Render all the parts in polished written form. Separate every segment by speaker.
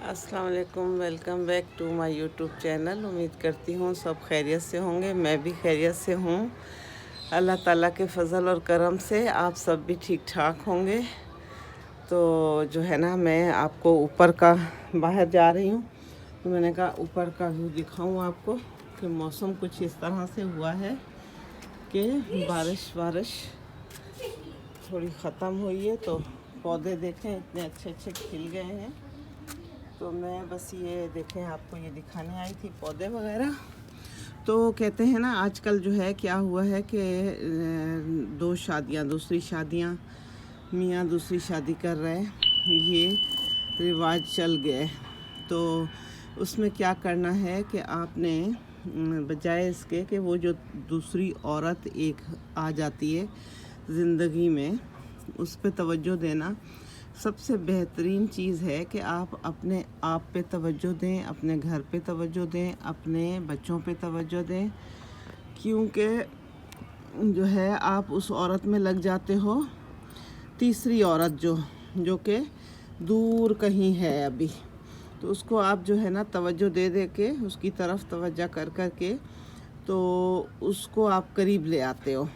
Speaker 1: अस्सलाम वालेकुम। Welcome back to my YouTube channel. उम्मीद करती हूँ सब खैरियत से होंगे। मैं भी खैरियत से हूँ। अल्लाह ताला के फ़ज़ल और करम से आप सब भी ठीक ठाक होंगे। तो जो है ना, मैं आपको ऊपर का बाहर जा रही हूँ, तो मैंने कहा ऊपर का व्यू दिखाऊँ आपको कि मौसम कुछ इस तरह से हुआ है कि बारिश थोड़ी ख़त्म हुई है। तो पौधे देखें इतने अच्छे अच्छे खिल गए हैं। तो मैं बस ये देखें, आपको ये दिखाने आई थी पौधे वगैरह। तो कहते हैं ना, आजकल जो है क्या हुआ है कि दूसरी शादियां, मियाँ दूसरी शादी कर रहे हैं, ये रिवाज चल गया है। तो उसमें क्या करना है कि आपने बजाय इसके कि वो जो दूसरी औरत एक आ जाती है ज़िंदगी में, उस पे तवज्जो देना सबसे बेहतरीन चीज़ है कि आप अपने आप पे तवज्जो दें, अपने घर पे तवज्जो दें, अपने बच्चों पे तवज्जो दें। क्योंकि जो है आप उस औरत में लग जाते हो, तीसरी औरत जो कि दूर कहीं है अभी, तो उसको आप जो है ना तवज्जो दे दे के, उसकी तरफ तवज्जो कर कर के तो उसको आप करीब ले आते हो।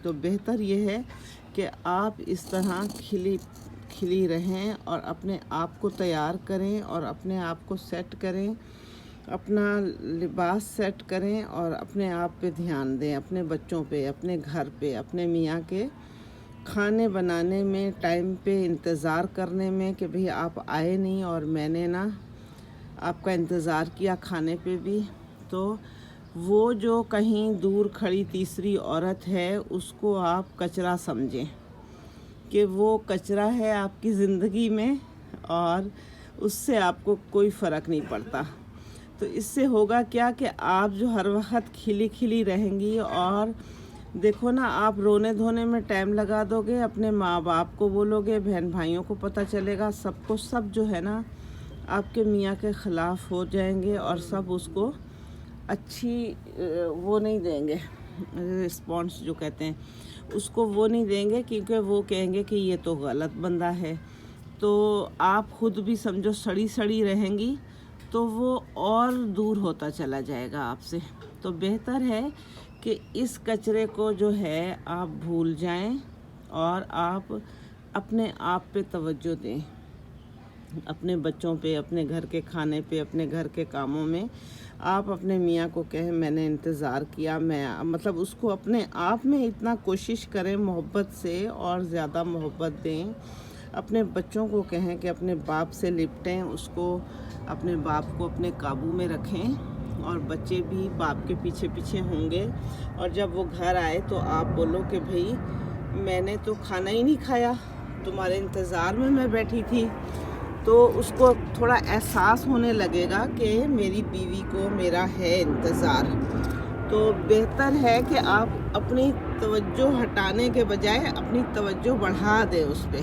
Speaker 1: तो बेहतर ये है कि आप इस तरह खिली रहें और अपने आप को तैयार करें और अपने आप को सेट करें, अपना लिबास सेट करें और अपने आप पे ध्यान दें, अपने बच्चों पे, अपने घर पे, अपने मियाँ के खाने बनाने में, टाइम पे इंतज़ार करने में कि भाई आप आए नहीं और मैंने ना आपका इंतज़ार किया खाने पे भी। तो वो जो कहीं दूर खड़ी तीसरी औरत है, उसको आप कचरा समझें कि वो कचरा है आपकी ज़िंदगी में और उससे आपको कोई फ़र्क नहीं पड़ता। तो इससे होगा क्या कि आप जो हर वक्त खिली रहेंगी, और देखो ना, आप रोने धोने में टाइम लगा दोगे, अपने माँ बाप को बोलोगे, बहन भाइयों को पता चलेगा, सबको सब जो है ना आपके मियाँ के ख़िलाफ़ हो जाएंगे और सब उसको अच्छी वो नहीं देंगे, रिस्पॉन्स जो कहते हैं उसको वो नहीं देंगे, क्योंकि वो कहेंगे कि ये तो गलत बंदा है। तो आप खुद भी समझो सड़ी रहेंगी, तो वो और दूर होता चला जाएगा आपसे। तो बेहतर है कि इस कचरे को जो है आप भूल जाएं और आप अपने आप पे तवज्जो दें, अपने बच्चों पे, अपने घर के खाने पे, अपने घर के कामों में। आप अपने मियाँ को कहें मैंने इंतज़ार किया, मैं मतलब उसको अपने आप में इतना कोशिश करें, मोहब्बत से और ज़्यादा मोहब्बत दें। अपने बच्चों को कहें कि अपने बाप से लिपटें, उसको अपने बाप को अपने काबू में रखें, और बच्चे भी बाप के पीछे पीछे होंगे। और जब वो घर आए तो आप बोलो कि भाई मैंने तो खाना ही नहीं खाया, तुम्हारे इंतज़ार में मैं बैठी थी। तो उसको थोड़ा एहसास होने लगेगा कि मेरी बीवी को मेरा है इंतज़ार। तो बेहतर है कि आप अपनी तवज्जो हटाने के बजाय अपनी तवज्जो बढ़ा दें उस पे,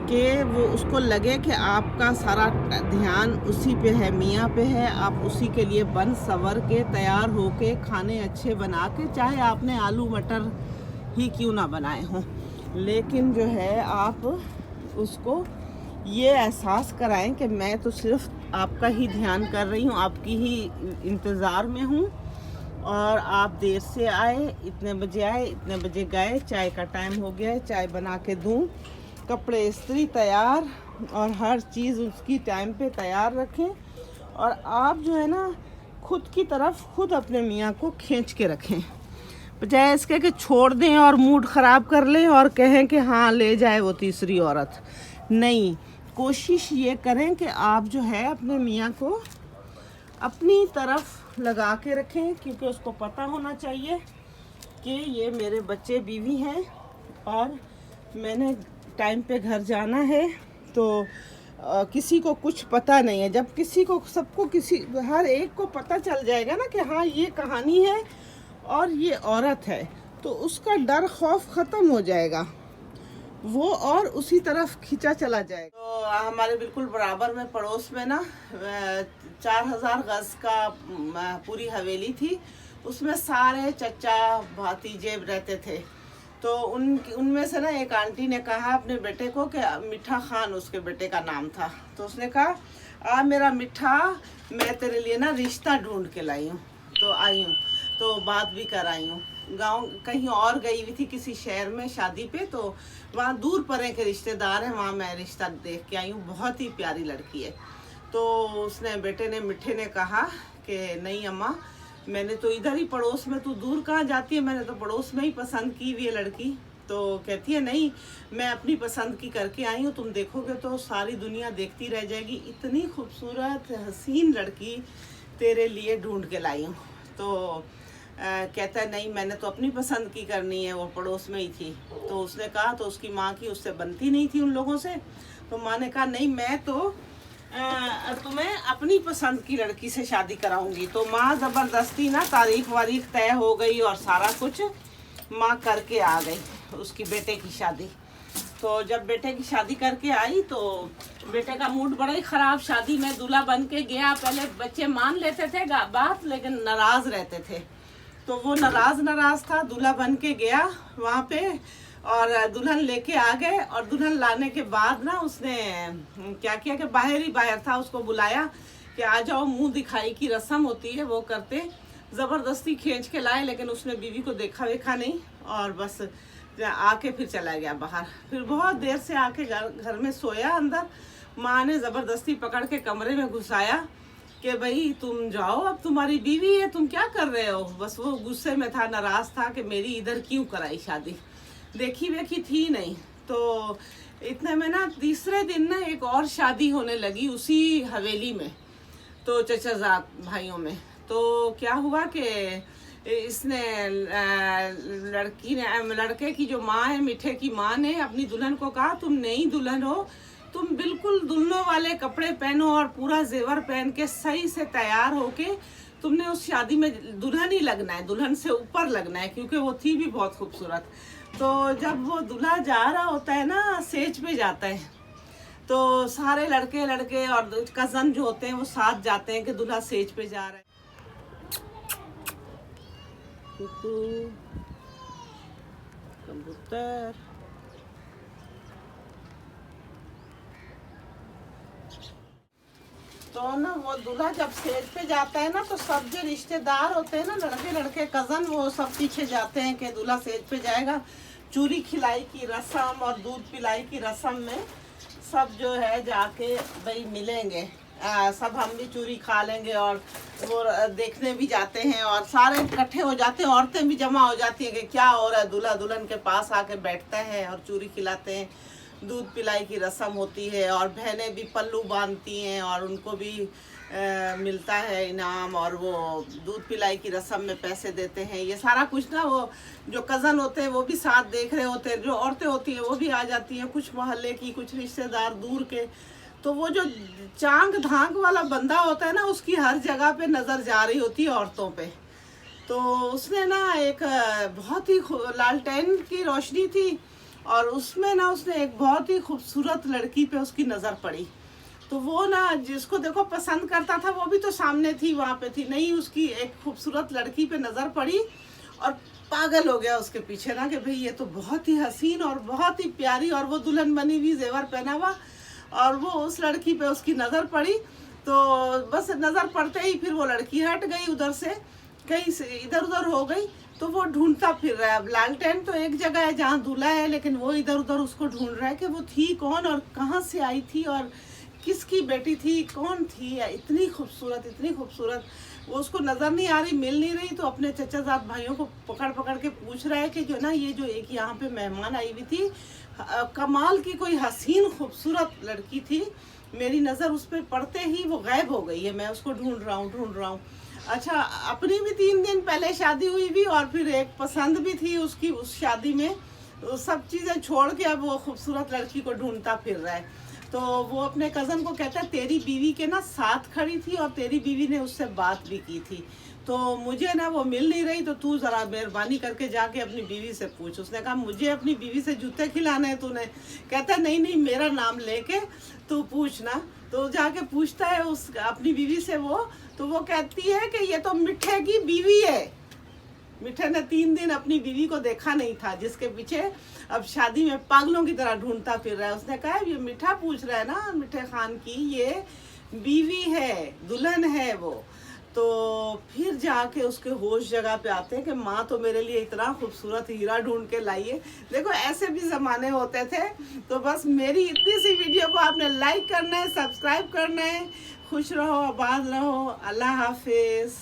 Speaker 1: कि वो उसको लगे कि आपका सारा ध्यान उसी पे है, मियाँ पे है। आप उसी के लिए बन सवर के तैयार हो के खाने अच्छे बना के, चाहे आपने आलू मटर ही क्यों ना बनाए हों, लेकिन जो है आप उसको ये एहसास कराएं कि मैं तो सिर्फ आपका ही ध्यान कर रही हूँ, आपकी ही इंतज़ार में हूँ, और आप देर से आए, इतने बजे आए, इतने बजे गए, चाय का टाइम हो गया है, चाय बना के दूँ, कपड़े इस्त्री तैयार, और हर चीज़ उसकी टाइम पे तैयार रखें। और आप जो है ना खुद की तरफ खुद अपने मियाँ को खींच के रखें, बजाय इसके कि छोड़ दें और मूड ख़राब कर लें और कहें कि हाँ ले जाए वो तीसरी औरत। नहीं, कोशिश ये करें कि आप जो है अपने मियाँ को अपनी तरफ लगा के रखें, क्योंकि उसको पता होना चाहिए कि ये मेरे बच्चे बीवी हैं और मैंने टाइम पे घर जाना है। तो किसी को कुछ पता नहीं है। जब हर एक को पता चल जाएगा ना कि हाँ ये कहानी है और ये औरत है, तो उसका डर खौफ ख़त्म हो जाएगा, वो और उसी तरफ खींचा चला जाएगा। तो हमारे बिल्कुल बराबर में पड़ोस में ना 4000 गज का पूरी हवेली थी, उसमें सारे चचा भतीजे रहते थे। तो उनमें से ना एक आंटी ने कहा अपने बेटे को कि मिठा खान उसके बेटे का नाम था, तो उसने कहा मेरा मिठा, मैं तेरे लिए ना रिश्ता ढूंढ के लाई हूँ। तो आई हूँ, तो बात भी कर आई हूँ। गांव कहीं और गई हुई थी किसी शहर में शादी पे, तो वहाँ दूर परे के रिश्तेदार हैं, वहाँ मैं रिश्ता देख के आई हूँ। बहुत ही प्यारी लड़की है। तो उसने बेटे ने मिठे ने कहा कि नहीं अम्मा, मैंने तो इधर ही पड़ोस में, तू दूर कहाँ जाती है, मैंने तो पड़ोस में ही पसंद की हुई है लड़की। तो कहती है नहीं, मैं अपनी पसंद की करके आई हूँ, तुम देखोगे तो सारी दुनिया देखती रह जाएगी, इतनी खूबसूरत हसीन लड़की तेरे लिए ढूंढ के लाई हूँ। तो कहता है नहीं, मैंने तो अपनी पसंद की करनी है, वो पड़ोस में ही थी। तो उसने कहा, तो उसकी माँ की उससे बनती नहीं थी उन लोगों से। तो माँ ने कहा नहीं, मैं तो तुम्हें अपनी पसंद की लड़की से शादी कराऊंगी। तो माँ ज़बरदस्ती ना तारीख वारीख तय हो गई और सारा कुछ माँ करके आ गई उसकी बेटे की शादी। तो जब बेटे की शादी करके आई तो बेटे का मूड बड़ा ही ख़राब। शादी में दूल्हा बन के गया, पहले बच्चे मान लेते थे बात, लेकिन नाराज़ रहते थे। तो वो नाराज़ था, दूल्हा बन के गया वहाँ पे और दुल्हन लेके आ गए। और दुल्हन लाने के बाद ना उसने क्या किया कि बाहर था, उसको बुलाया कि आ जाओ, मुंह दिखाई की रस्म होती है वो करते, ज़बरदस्ती खींच के लाए। लेकिन उसने बीवी को देखा वेखा नहीं और बस आके फिर चला गया बाहर। फिर बहुत देर से आके घर में सोया अंदर। माँ ने ज़बरदस्ती पकड़ के कमरे में घुसाया कि भाई तुम जाओ, अब तुम्हारी बीवी है, तुम क्या कर रहे हो। बस वो गुस्से में था, नाराज़ था कि मेरी इधर क्यों कराई शादी, देखी वेखी थी नहीं। तो इतने में ना तीसरे दिन ना एक और शादी होने लगी उसी हवेली में, तो चचाजाद भाइयों में। तो क्या हुआ कि इसने लड़की ने, लड़के की जो माँ है, मिठे की माँ ने अपनी दुल्हन को कहा, तुम नई दुल्हन हो, तुम बिल्कुल दुल्हनों वाले कपड़े पहनो और पूरा जेवर पहन के सही से तैयार होके तुमने उस शादी में दुल्हन ही लगना है, दुल्हन से ऊपर लगना है, क्योंकि वो थी भी बहुत खूबसूरत। तो जब वो दूल्हा जा रहा होता है ना, स्टेज पे जाता है, तो सारे लड़के और कज़न जो होते हैं वो साथ जाते हैं कि दूल्हा स्टेज पे जा रहा है। कबूतर, तो ना वो दूल्हा जब स्टेज पे जाता है ना, तो सब जो रिश्तेदार होते हैं ना, लड़के कज़न, वो सब पीछे जाते हैं कि दूल्हा स्टेज पे जाएगा। चूरी खिलाई की रस्म और दूध पिलाई की रस्म में सब जो है जाके भाई मिलेंगे, सब हम भी चूरी खा लेंगे और वो देखने भी जाते हैं और सारे इकट्ठे हो जाते हैं, औरतें भी जमा हो जाती हैं कि क्या हो रहा है। दूल्हा दुल्हन के पास आके बैठता है और चूरी खिलाते हैं, दूध पिलाई की रस्म होती है और बहनें भी पल्लू बांधती हैं और उनको भी मिलता है इनाम, और वो दूध पिलाई की रस्म में पैसे देते हैं। ये सारा कुछ ना वो जो कज़न होते हैं वो भी साथ देख रहे होते हैं, जो औरतें होती हैं वो भी आ जाती हैं, कुछ मोहल्ले की, कुछ रिश्तेदार दूर के। तो वो जो चांग धांग वाला बंदा होता है ना, उसकी हर जगह पे नज़र जा रही होती है औरतों पे। तो उसने ना एक बहुत ही लालटेन की रोशनी थी और उसमें ना उसने एक बहुत ही खूबसूरत लड़की पे उसकी नज़र पड़ी। तो वो ना जिसको देखो पसंद करता था, वो भी तो सामने थी, वहाँ पे थी नहीं, उसकी एक खूबसूरत लड़की पे नज़र पड़ी और पागल हो गया उसके पीछे ना कि भाई ये तो बहुत ही हसीन और बहुत ही प्यारी, और वो दुल्हन बनी हुई, जेवर पहना हुआ, और वो उस लड़की पे उसकी नज़र पड़ी। तो बस नज़र पड़ते ही फिर वो लड़की हट गई उधर से, कहीं से इधर उधर हो गई। तो वो ढूंढता फिर रहा है। लालटेन तो एक जगह है जहाँ दूल्हा है, लेकिन वो इधर उधर उसको ढूंढ रहा है कि वो थी कौन और कहाँ से आई थी और किसकी बेटी थी, कौन थी, इतनी खूबसूरत वो उसको नज़र नहीं आ रही, मिल नहीं रही। तो अपने चचाजाद भाइयों को पकड़ पकड़ के पूछ रहा है कि जो ना ये जो एक यहाँ पे मेहमान आई हुई थी, कमाल की कोई हसीन खूबसूरत लड़की थी, मेरी नज़र उस पर पड़ते ही वो गायब हो गई है, मैं उसको ढूंढ रहा हूँ। अच्छा, अपनी भी 3 दिन पहले शादी हुई भी और फिर एक पसंद भी थी उसकी उस शादी में, तो सब चीज़ें छोड़ के अब वो खूबसूरत लड़की को ढूंढता फिर रहा है। तो वो अपने कज़न को कहता है तेरी बीवी के ना साथ खड़ी थी और तेरी बीवी ने उससे बात भी की थी, तो मुझे ना वो मिल नहीं रही, तो तू ज़रा मेहरबानी करके जाके अपनी बीवी से पूछ। उसने कहा मुझे अपनी बीवी से जूते खिलाने हैं तूने। कहता है नहीं मेरा नाम लेके तू पूछना। तो जाके पूछता है उस अपनी बीवी से वो, तो वो कहती है कि ये तो मिठे की बीवी है। मिठे ने 3 दिन अपनी बीवी को देखा नहीं था, जिसके पीछे अब शादी में पागलों की तरह ढूंढता फिर रहा है। उसने कहा ये मिठा पूछ रहा है ना, मिठे खान की, ये बीवी है, दुल्हन है वो, तो फिर जाके उसके होश जगह पे आते हैं कि माँ तो मेरे लिए इतना खूबसूरत हीरा ढूंढ के लाई है। देखो ऐसे भी ज़माने होते थे। तो बस मेरी इतनी सी वीडियो को आपने लाइक करना है, सब्सक्राइब करना है। खुश रहो, आबाद रहो। अल्लाह हाफिज़।